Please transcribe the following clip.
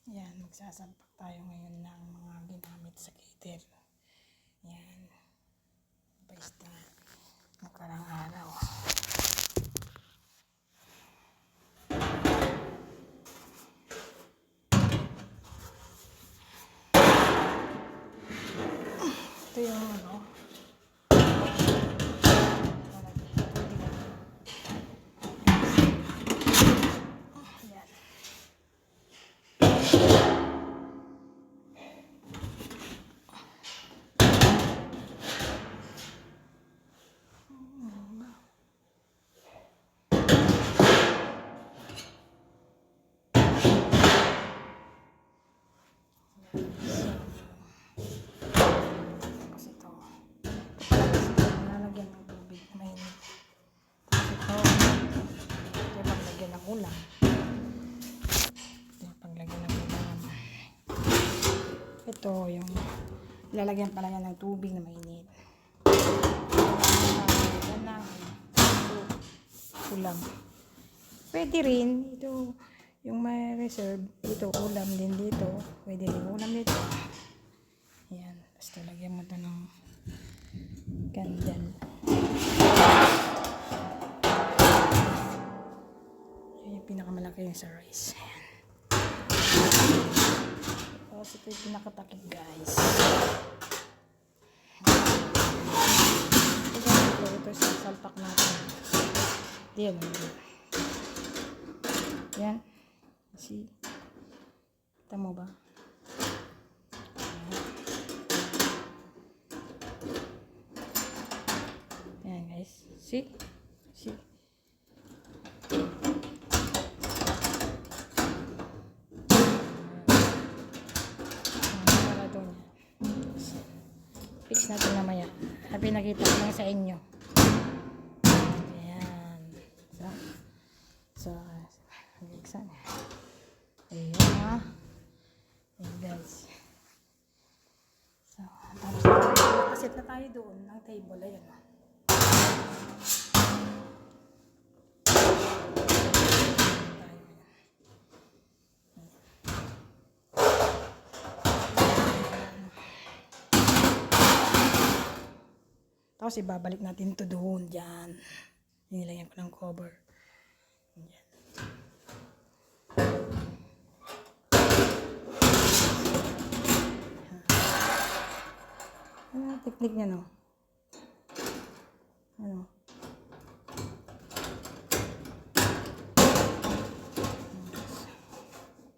Yan, magsasampak tayo ngayon ng mga ginamit sa cater. Yan. Basta nakarang araw. Ito yung ano. Yan. Tapos ito. Lalagyan ng tubig na mainit. Tapos ito yung paglagyan ng ulam. Ito yung paglagyan ng ulam. Ito yung lalagyan pala yan ng tubig na mainit. Yan na. Ulam. Pwede rin. Ito yung may reserve. Ito ulam din dito. Pwede rin ulam dito. Yan. Basta lagyan mo ito ng candle. Yan yung pinakamalaki yung sa rice. Ayan. Tapos ito yung pinakatakip guys. Ito sa salpak natin. Yan. Yan. See? Kita mo ba? Yan guys. See? See? Fix natin mamaya. Pinakita ko lang sa inyo. Ayan. So, bigsan. Ayan ha. Ayan guys. So, tapos nakasit na tayo doon ng table. Ayan ha. Tapos ibabalik natin ito doon dyan. Nilagyan ko ng cover. Yan. Ano ang technique niya no?